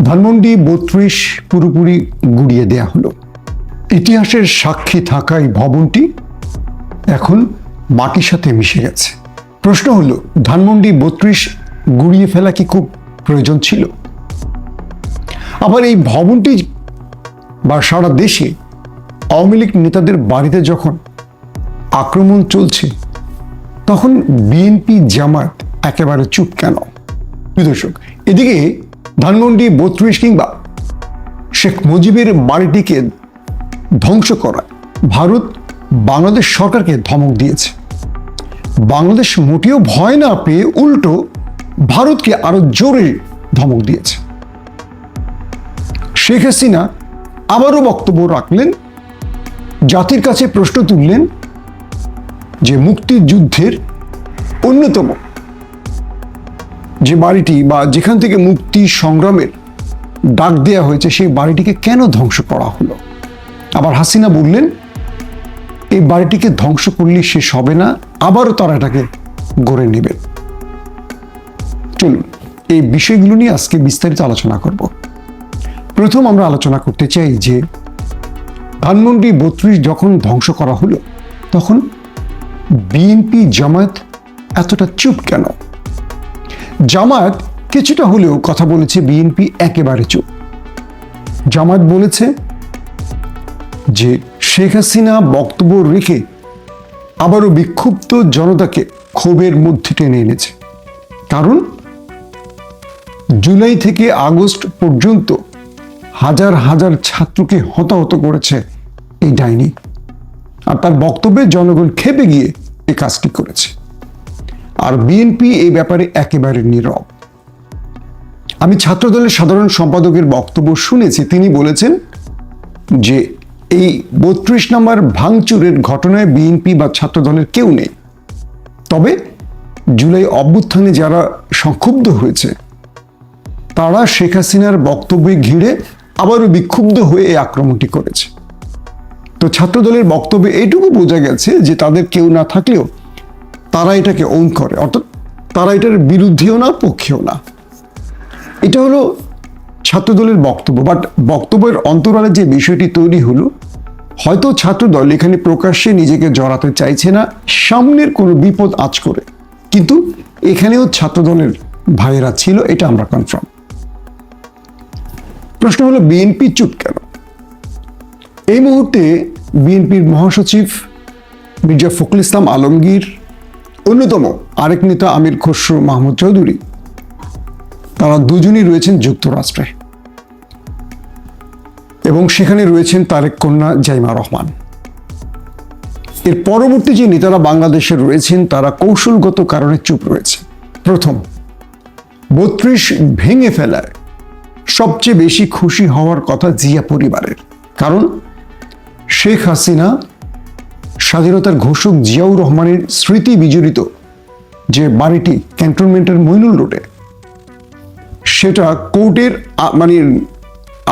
ধানমন্ডি ৩২ পুরোপুরি গুড়িয়ে দেয়া হলো। ইতিহাসের সাক্ষী থাকা এই ভবনটি এখন মাটির সাথে মিশে গেছে। প্রশ্ন হলো, ধানমন্ডি ৩২ গুড়িয়ে ফেলা কি খুব প্রয়োজন ছিল? আবার এই ভবনটি বা সারা দেশে আওয়ামী লীগ নেতাদের বাড়িতে যখন আক্রমণ চলছে, তখন বিএনপি জামায়াত একেবারে চুপ কেন? দর্শক, এদিকে ধানমন্ডি ৩২ কিংবা শেখ মুজিবের বাড়িটিকে ধ্বংস করা ভারত বাংলাদেশ সরকারকে ধমক দিয়েছে। বাংলাদেশ মোটেও ভয় না পেয়ে উল্টো ভারতকে আরো জোরে ধমক দিয়েছে। শেখ হাসিনা আবারও বক্তব্য রাখলেন, জাতির কাছে প্রশ্ন তুললেন যে মুক্তিযুদ্ধের অন্যতম যে বাড়িটি বা যেখান থেকে মুক্তি সংগ্রামের ডাক দেয়া হয়েছে, সেই বাড়িটিকে কেন ধ্বংস করা হলো। আবার হাসিনা বললেন, এই বাড়িটিকে ধ্বংস করলে শেষ হবে না, আবারও তারা এটাকে গড়ে নেবেন। চলুন এই বিষয়গুলো নিয়ে আজকে বিস্তারিত আলোচনা করব। প্রথম আমরা আলোচনা করতে চাই যে ধানমন্ডি ৩২ যখন ধ্বংস করা হলো, তখন বিএনপি জামায়াত এতটা চুপ কেন? জামায়াত কিছুটা হলেও কথা বলেছে, বিএনপি একেবারে চুপ। জামায়াত বলেছে যে শেখ হাসিনা বক্তব্য রেখে আবারও বিক্ষুব্ধ জনতাকে ক্ষোভের মধ্যে টেনে এনেছে। কারণ জুলাই থেকে আগস্ট পর্যন্ত হাজার হাজার ছাত্রকে হতাহত করেছে এই ডাইনি, আর তার বক্তব্যে জনগণ ক্ষেপে গিয়ে এই কাজটি করেছে। আর বিএনপি এই ব্যাপারে একেবারে নীরব। আমি ছাত্রদলের সাধারণ সম্পাদকের বক্তব্য শুনেছি, তিনি বলেছেন যে এই ৩২ নম্বর ভাঙচুরের ঘটনায় বিএনপি বা ছাত্রদলের কেউ নেই, তবে জুলাই অভ্যুত্থানে যারা সংক্ষুব্ধ হয়েছে তারা শেখ হাসিনার বক্তব্যে ঘিরে আবারও বিক্ষুব্ধ হয়ে এই আক্রমণটি করেছে। তো ছাত্রদলের বক্তব্যে এইটুকু বোঝা গেছে যে তাদের কেউ না থাকলেও তারা এটাকে ওন করে, অর্থাৎ তারা এটার বিরুদ্ধেও না পক্ষেও না। এটা হলো ছাত্রদলের বক্তব্য। বাট বক্তব্যের অন্তরালে যে বিষয়টি তৈরি হলো, হয়তো ছাত্রদল এখানে প্রকাশ্যে নিজেকে জড়াতে চাইছে না সামনের কোনো বিপদ আঁচ করে, কিন্তু এখানেও ছাত্রদলের ভাইয়েরা ছিল, এটা আমরা কনফার্ম। প্রশ্ন হলো, বিএনপি চুপ কেন? এই মুহূর্তে বিএনপির মহাসচিব মির্জা ফখরুল ইসলাম আলমগীর, অন্যতম আরেক নেতা আমির খসরু মাহমুদ চৌধুরী, তারা দুজনই রয়েছেন যুক্তরাষ্ট্রে এবং সেখানে রয়েছেন তারেক কন্যা জাইমা রহমান। এর পরবর্তী যে নেতারা বাংলাদেশে রয়েছেন তারা কৌশলগত কারণে চুপ রয়েছে। প্রথম, ৩২ ভেঙে ফেলায় সবচেয়ে বেশি খুশি হওয়ার কথা জিয়া পরিবারের, কারণ শেখ হাসিনা স্বাধীনতার ঘোষক জিয়াউর রহমানের স্মৃতি বিজড়িত যে বাড়িটি ক্যান্টনমেন্টের মইনুল রোডে, সেটা কোর্টের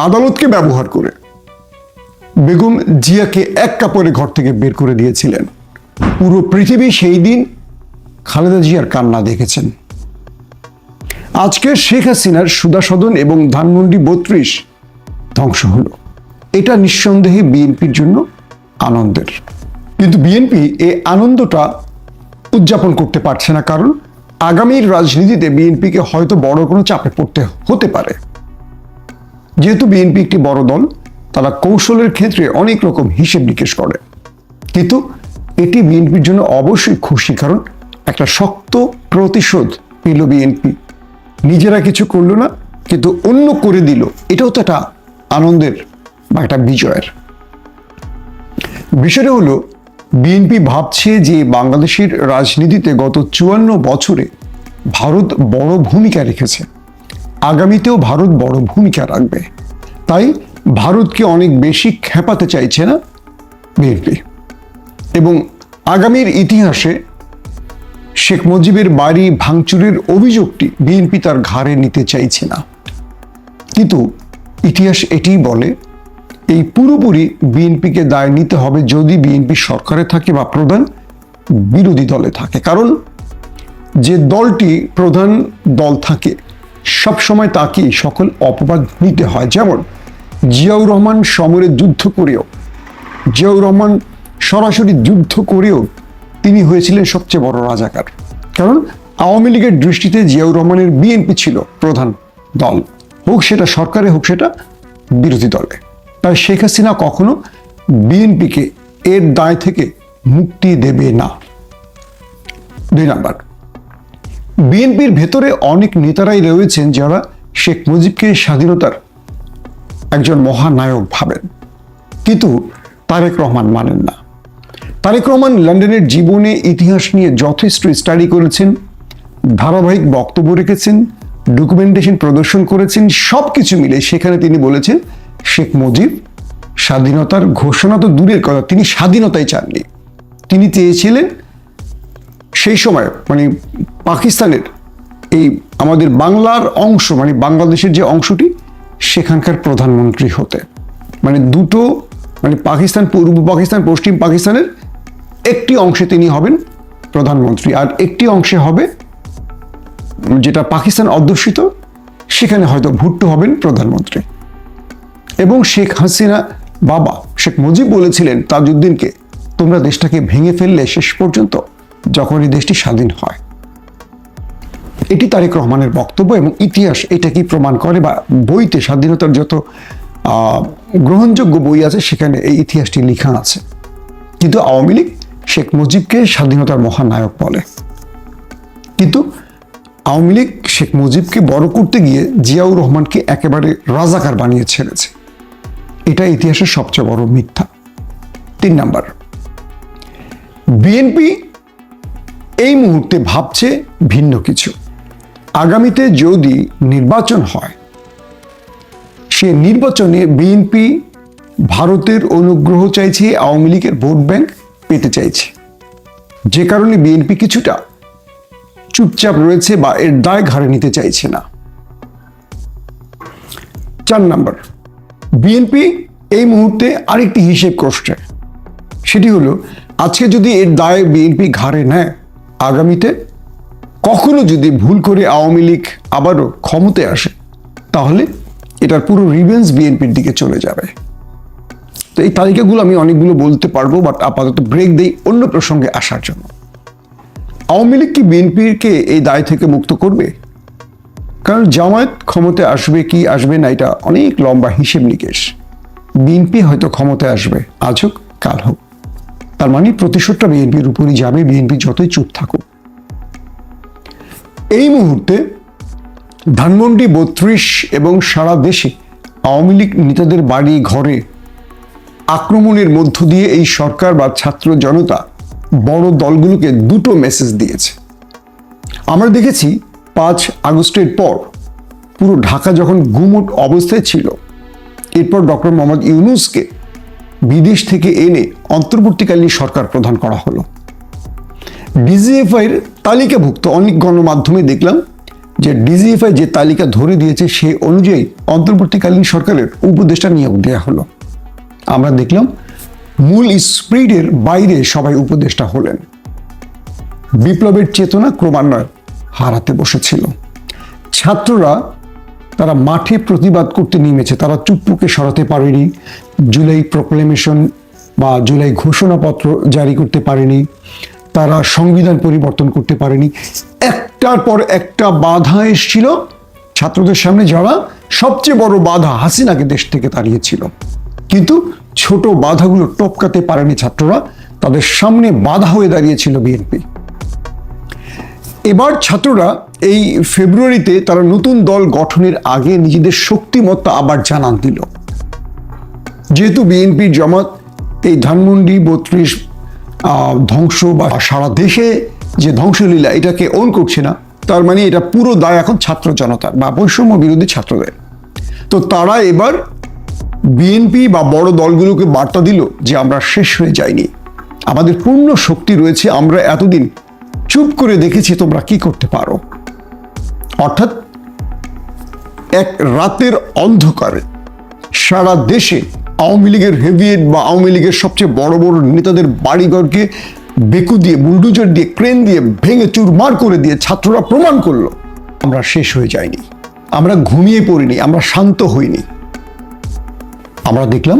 আদালতকে ব্যবহার করে বেগম জিয়াকে এক কাপড়ে ঘর থেকে বের করে দিয়েছিলেন। পুরো পৃথিবী সেই দিন খালেদা জিয়ার কান্না দেখেছেন। আজকে শেখ হাসিনার সুধাসদন এবং ধানমন্ডি ৩২ ধ্বংস হলো, এটা নিঃসন্দেহে বিএনপির জন্য আনন্দের। কিন্তু বিএনপি এই আনন্দটা উদযাপন করতে পারছে না, কারণ আগামীর রাজনীতিতে বিএনপিকে হয়তো বড় কোনো চাপে পড়তে হতে পারে। যেহেতু বিএনপি একটি বড় দল, তারা কৌশলের ক্ষেত্রে অনেক রকম হিসেব নিকেশ করে, কিন্তু এটি বিএনপির জন্য অবশ্যই খুশি, কারণ একটা শক্ত প্রতিশোধ পেল বিএনপি। নিজেরা কিছু করলো না, কিন্তু অন্য করে দিল, এটাও তো একটা আনন্দের বা একটা বিজয়ের বিষয়টা হলো, বিএনপি ভাবছে যে বাংলাদেশের রাজনীতিতে গত ৫৪ বছরে ভারত বড় ভূমিকা রেখেছে, আগামীতেও ভারত বড় ভূমিকা রাখবে, তাই ভারতকে অনেক বেশি খেপাতে চাইছে না বিএনপি। এবং আগামীর ইতিহাসে শেখ মুজিবের বাড়ি ভাঙচুরের অভিযোগটি বিএনপি তার ঘাড়ে নিতে চাইছে না, কিন্তু ইতিহাস এটিই বলে এই পুরোপুরি বিএনপিকে দায় নিতে হবে যদি বিএনপি সরকারে থাকে বা প্রধান বিরোধী দলে থাকে। কারণ যে দলটি প্রধান দল থাকে সবসময় তাকে সকল অপবাদ নিতে হয়। যেমন জিয়াউর রহমান সমরে যুদ্ধ করেও, জিয়াউর রহমান সরাসরি যুদ্ধ করেও তিনি হয়েছিলেন সবচেয়ে বড় রাজাকার। কারণ আওয়ামী লীগের দৃষ্টিতে জিয়াউর রহমানের বিএনপি ছিল প্রধান দল, হোক সেটা সরকারে হোক সেটা বিরোধী দলে। তাই শেখ হাসিনা কখনো বিএনপিকে এর দায় থেকে মুক্তি দেবে না। 2 নাম্বার, বিএনপির ভেতরে অনেক নেতারাই রয়েছেন যারা শেখ মুজিবকে স্বাধীনতার একজন মহানায়ক ভাবেন, কিন্তু তারেক রহমান মানেন না। তারেক রহমান লন্ডনের জীবনে ইতিহাস নিয়ে যথেষ্ট স্টাডি করেছেন, ধারাবাহিক বক্তব্য রেখেছেন, ডকুমেন্টেশন প্রদর্শন করেছেন। সব কিছু মিলে সেখানে তিনি বলেছেন শেখ মুজিব স্বাধীনতার ঘোষণা তো দূরের কথা, তিনি স্বাধীনতাই চাননি। তিনি চেয়েছিলেন সেই সময় মানে পাকিস্তানের এই আমাদের বাংলার অংশ মানে বাংলাদেশের যে অংশটি সেখানকার প্রধানমন্ত্রী হতে, মানে দুটো মানে পাকিস্তান, পূর্ব পাকিস্তান, পশ্চিম পাকিস্তানের একটি অংশে তিনি হবেন প্রধানমন্ত্রী, আর একটি অংশে হবে যেটা পাকিস্তান অধ্যুষিত, সেখানে হয়তো ভুট্টো হবেন প্রধানমন্ত্রী। এবং শেখ হাসিনা বাবা শেখ মুজিব বলেছিলেন তাজউদ্দিনকে, তোমরা দেশটাকে ভেঙে ফেললে শেষ পর্যন্ত যখন এই দেশটি স্বাধীন হয়। এটি তারেক রহমানের বক্তব্য এবং ইতিহাস এটা কি প্রমাণ করে, বা বইতে স্বাধীনতার যত গ্রহণযোগ্য বই আছে সেখানে এই ইতিহাসটি লেখা আছে। কিন্তু আওয়ামী লীগ শেখ মুজিবকে স্বাধীনতার মহানায়ক বলে, কিন্তু আওয়ামী লীগ শেখ মুজিবকে বড় করতে গিয়ে জিয়াউর রহমানকে একেবারে রাজাকার বানিয়ে ছেড়েছে। এটা ইতিহাসের সবচেয়ে বড় মিথ্যা। 3 নাম্বার, বিএনপি এই মুহূর্তে ভাবছে ভিন্ন কিছু। আগামীতে যদি নির্বাচন হয়, সে নির্বাচনে বিএনপি ভারতের অনুগ্রহ চাইছে, আওয়ামী লীগের ভোট ব্যাংক পেতে চাইছে, যে কারণে বিএনপি কিছুটা চুপচাপ রয়েছে বা এর দায় ঘাড়ে নিতে চাইছে না। 4 নাম্বার, বিএনপি এই মুহূর্তে আরেকটি হিসেব করছে, সেটি হলো আজকে যদি এর দায় বিএনপি ঘাড়ে নেয়, আগামীতে কখনো যদি ভুল করে আওয়ামী লীগ আবারও ক্ষমতায় আসে, তাহলে এটার পুরো রিভেঞ্জ বিএনপির দিকে চলে যাবে। তো এই তালিকাগুলো আমি অনেকগুলো বলতে পারবো, বাট আপাতত ব্রেক দেই অন্য প্রসঙ্গে আসার জন্য। আওয়ামী লীগ কি বিএনপিকে এই দায় থেকে মুক্ত করবে? কারণ জামায়াত ক্ষমতায় আসবে কি আসবে না এটা অনেক লম্বা হিসেব নিকেশ। বিএনপি হয়তো ক্ষমতায় আসবে, আজ হোক কাল হোক, তার মানে প্রতিশোধটা বিএনপির উপরই যাবে, বিএনপি যতই চুপ থাকুক। এই মুহূর্তে ধানমন্ডি 32 এবং সারা দেশে আওয়ামী লীগ নেতাদের বাড়ি ঘরে আক্রমণের মধ্য দিয়ে এই সরকার বা ছাত্র জনতা বড় দলগুলোকে দুটো মেসেজ দিয়েছে। আমরা দেখেছি 5 আগস্টের পর পুরো ঢাকা যখন গুমোট অবস্থায় ছিল, এরপর ডক্টর মোহাম্মদ ইউনূসকে বিদেশ থেকে এনে অন্তর্বর্তীকালীন সরকার প্রধান করা হলো। ডিজিএফআইয়ের তালিকাভুক্ত অনেক গণমাধ্যমে দেখলাম যে ডিজিএফআই যে তালিকা ধরে দিয়েছে সে অনুযায়ী অন্তর্বর্তীকালীন সরকারের উপদেষ্টা নিয়োগ দেওয়া হলো। আমরা দেখলাম মূল স্পিরিটের বাইরে সবাই উপদেষ্টা হলেন। বিপ্লবের চেতনা ক্রমান্বয়ে হারাতে বসেছিল। ছাত্ররা তারা মাঠে প্রতিবাদ করতে নেমেছে, তারা চুপ্পুকে সরাতে পারেনি, জুলাই প্রোক্লেমেশন বা জুলাই ঘোষণাপত্র জারি করতে পারেনি, তারা সংবিধান পরিবর্তন করতে পারেনি। একটার পর একটা বাধা এসেছিল ছাত্রদের সামনে, যারা সবচেয়ে বড় বাধা হাসিনাকে দেশ থেকে তাড়িয়েছিল। কিন্তু ছোট বাধাগুলো টপকাতে পারেনি ছাত্ররা, তাদের সামনে বাধা হয়ে দাঁড়িয়েছিল বিএনপি। এবার ছাত্ররা এই ফেব্রুয়ারিতে তারা নতুন দল গঠনের আগে নিজেদের শক্তিমত্তা আবার জানান দিল। যেহেতু বিএনপির জামাত এই ধানমন্ডি 32 ধ্বংস বা সারা দেশে যে ধ্বংসলীলা এটাকে ওন করছে না, তার মানে এটা পুরো দায় এখন ছাত্র জনতার বা বৈষম্য বিরোধী ছাত্রদের। তো তারা এবার বিএনপি বা বড় দলগুলোকে বার্তা দিল যে আমরা শেষ হয়ে যাইনি, আমাদের পূর্ণ শক্তি রয়েছে, আমরা এতদিন চুপ করে দেখেছি তোমরা কি করতে পারো। অর্থাৎ এক রাতের অন্ধকারে সারা দেশে আওয়ামী লীগের হেভিয়েট বা আওয়ামী লীগের সবচেয়ে বড় বড় নেতাদের বাড়িঘরকে বেকু দিয়ে, বুলডোজার দিয়ে, ক্রেন দিয়ে ভেঙে চুরমার করে দিয়ে ছাত্ররা প্রমাণ করলো আমরা শেষ হয়ে যাইনি। আমরা ঘুমিয়ে পড়িনি, আমরা শান্ত হইনি। আমরা দেখলাম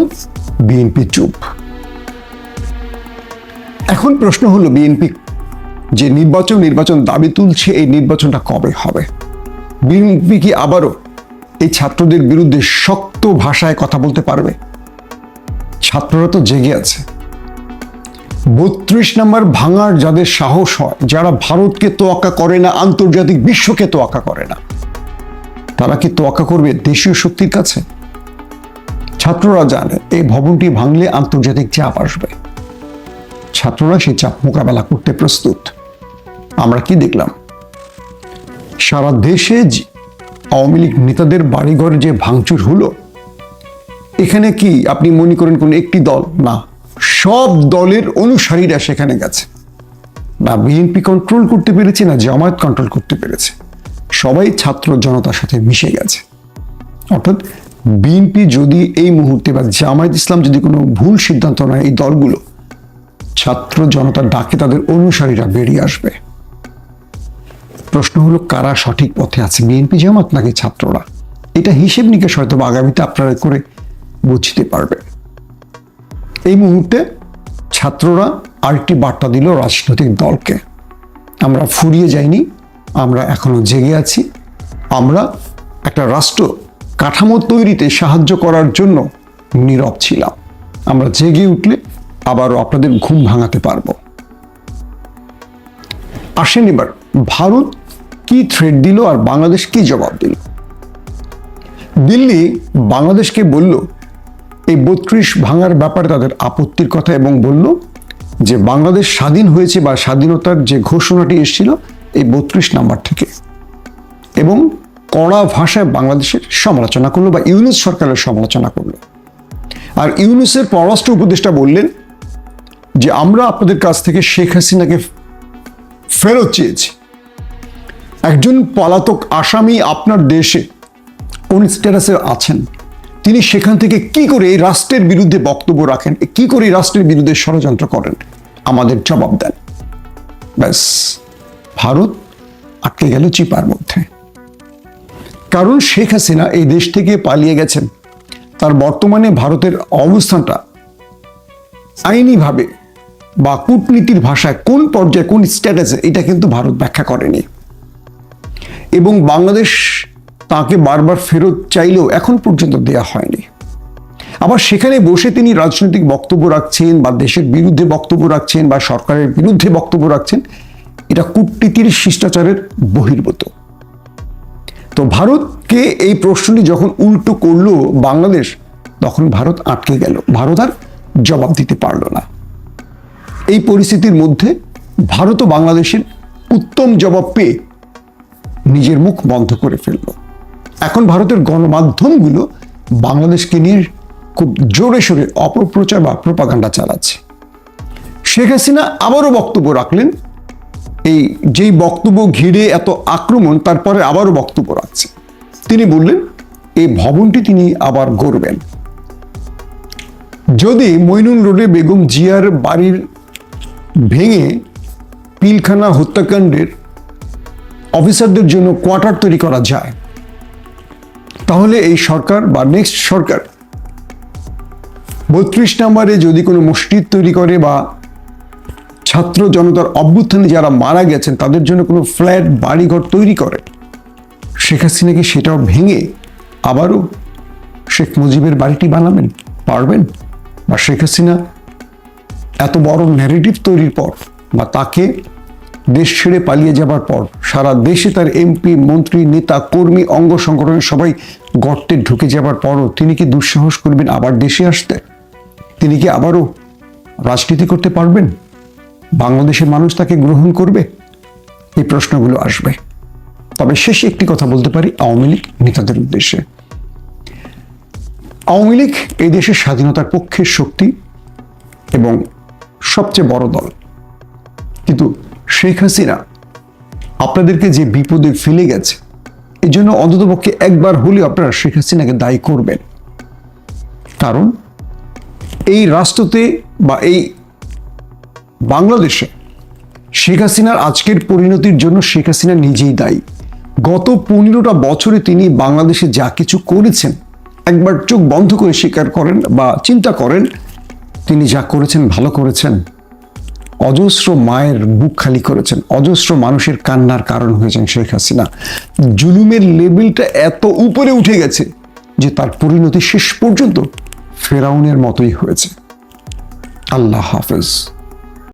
বিএনপি চুপ। এখন প্রশ্ন হলো, বিএনপি যে নির্বাচন দাবি তুলছে, এই নির্বাচনটা কবে হবে? বিএনপি কি আবারও এই ছাত্রদের বিরুদ্ধে শক্ত ভাষায় কথা বলতে পারবে? ছাত্ররা তো জেগে আছে। 32 নম্বর ভাঙার যাদের সাহস হয়, যারা ভারতকে তোয়াক্কা করে না, আন্তর্জাতিক বিশ্বকে তোয়াক্কা করে না, তারা কি তোয়াক্কা করবে দেশীয় শক্তির কাছে? ছাত্ররা জানে এই ভবনটি ভাঙলে আন্তর্জাতিক চাপ আসবে। ছাত্ররা সেই চাপ মোকাবেলা করতে প্রস্তুত। আমরা কি দেখলাম? সারা দেশে আওয়ামী লীগ নেতাদের বাড়িঘর যে ভাঙচুর হলো, এখানে কি আপনি মনে করেন কোন একটি দল? না, সব দলের অনুসারীরা সেখানে গেছে। না বিএনপি কন্ট্রোল করতে পেরেছে, না জামায়াত কন্ট্রোল করতে পেরেছে, সবাই ছাত্র জনতার সাথে মিশে গেছে। অর্থাৎ বিএনপি যদি এই মুহূর্তে বা জামায়াত ইসলাম যদি কোনো ভুল সিদ্ধান্ত নেয়, এই দলগুলো ছাত্র জনতার ডাকে তাদের অনুসারীরা বেরিয়ে আসবে। প্রশ্ন হলো, কারা সঠিক পথে আছে, বিএনপি, জামাত নাকি ছাত্ররা? এটা হিসেব নিকেশ হয়তো আগামীতে আপনারা করে বুঝতে পারবেন। এই মুহূর্তে ছাত্ররা আরেকটি বার্তা দিল রাজনৈতিক দলকে, আমরা ফুরিয়ে যাইনি, আমরা এখনো জেগে আছি, আমরা একটা রাষ্ট্র কাঠামো তৈরিতে সাহায্য করার জন্য নীরব ছিলাম, আমরা জেগে উঠলে আবারও আপনাদের ঘুম ভাঙাতে পারবো। আসেন এবার ভারত কি থ্রেট দিল আর বাংলাদেশ কি জবাব দিল। দিল্লি বাংলাদেশকে বলল এই 32 ভাঙার ব্যাপারে তাদের আপত্তির কথা, এবং বলল যে বাংলাদেশ স্বাধীন হয়েছে বা স্বাধীনতার যে ঘোষণাটি এসেছিল এই 32 নাম্বার থেকে, এবং কড়া ভাষায় বাংলাদেশের সমালোচনা করলো বা ইউনূস সরকারের সমালোচনা করলো। আর ইউনূসের পররাষ্ট্র উপদেষ্টা বললেন যে আমরা আপনাদের কাছ থেকে শেখ হাসিনাকে ফেরত চেয়েছি। একজন পলাতক আসামি আপনার দেশে কোন স্ট্যাটাসে আছেন, তিনি সেখান থেকে কি করে এই রাষ্ট্রের বিরুদ্ধে বক্তব্য রাখেন, কি করে এই রাষ্ট্রের বিরুদ্ধে ষড়যন্ত্র করেন, আমাদের জবাব দেন। ব্যাস, ভারত আটকে গেল চিপার মধ্যে। কারণ শেখ হাসিনা এই দেশ থেকে পালিয়ে গেছেন, তার বর্তমানে ভারতের অবস্থানটা আইনিভাবে বা কূটনীতির ভাষায় কোন পর্যায়ে কোন স্ট্যাটাসে, এটা কিন্তু ভারত ব্যাখ্যা করেনি। এবং বাংলাদেশ তাকে বারবার ফেরত চাইলেও এখন পর্যন্ত দেয়া হয়নি। আবার সেখানে বসে তিনি রাজনৈতিক বক্তব্য রাখছেন বা দেশের বিরুদ্ধে বক্তব্য রাখছেন বা সরকারের বিরুদ্ধে বক্তব্য রাখছেন, এটা কূটনীতির শিষ্টাচারের বহির্ভূত। তো ভারতকে এই প্রশ্নটি যখন উল্টো করলো বাংলাদেশ, তখন ভারত আটকে গেল, ভারত আর জবাব দিতে পারল না। এই পরিস্থিতির মধ্যে ভারত ও বাংলাদেশের উত্তম জবাব পেয়ে নিজের মুখ বন্ধ করে ফেলল। এখন ভারতের গণমাধ্যমগুলো বাংলাদেশকে নিয়ে খুব জোরে সোরে অপপ্রচার বা প্রপাগান্ডা চালাচ্ছে। শেখ হাসিনা আবারও বক্তব্য রাখলেন, এই যেই বক্তব্য ঘিরে এত আক্রমণ, তারপরে আবারও বক্তব্য রাখছে। তিনি বললেন এই ভবনটি তিনি আবার গড়বেন। যদি মইনুল রোডে বেগম জিয়ার বাড়ির ভেঙে পিলখানা হত্যাকাণ্ডের অফিসারদের জন্য কোয়ার্টার তৈরি করা যায়, তাহলে এই সরকার বা নেক্সট সরকার 32 নম্বরে যদি কোনো মসজিদ তৈরি করে বা ছাত্র জনতার অভ্যুত্থানে যারা মারা গেছেন তাদের জন্য কোনো ফ্ল্যাট বাড়িঘর তৈরি করে, শেখ হাসিনা কি সেটাও ভেঙে আবারও শেখ মুজিবের বাড়িটি বানাবেন, পারবেন? বা শেখ হাসিনা এত বড় ন্যারেটিভ তৈরির পর বা তাকে দেশ ছেড়ে পালিয়ে যাবার পর সারা দেশে তার এমপি, মন্ত্রী, নেতা, কর্মী, অঙ্গ সংগঠনের সবাই গর্তে ঢুকে যাবার পরও তিনি কি দুঃসাহস করবেন আবার দেশে আসতে? তিনি কি আবারও রাজনীতি করতে পারবেন? বাংলাদেশের মানুষ তাকে গ্রহণ করবে? এই প্রশ্নগুলো আসবে। তবে শেষে একটি কথা বলতে পারি আওয়ামী লীগ নেতাদের উদ্দেশ্যে। আওয়ামী লীগ এই দেশের স্বাধীনতার পক্ষের শক্তি এবং সবচেয়ে বড় দল, কিন্তু শেখ হাসিনা আপনাদেরকে যে বিপদে ফেলে গেছে, এই জন্য অন্ততপক্ষে একবার হলেও আপনারা শেখ হাসিনাকে দায়ী করবেন। কারণ এই রাষ্ট্রতে বা এই বাংলাদেশে শেখ হাসিনার আজকের পরিণতির জন্য শেখ হাসিনা নিজেই দায়ী। গত 15টা বছরে তিনি বাংলাদেশে যা কিছু করেছেন, একবার চোখ বন্ধ করে স্বীকার করেন বা চিন্তা করেন তিনি যা করেছেন ভালো করেছেন। অজস্র মায়ের বুক খালি করেছেন, অজস্র মানুষের কান্নার কারণ হয়েছেন শেখ হাসিনা। জুলুমের লেভেলটা এত উপরে উঠে গেছে যে তার পরিণতি শেষ পর্যন্ত ফেরাউনের মতোই হয়েছে। আল্লাহ হাফেজ।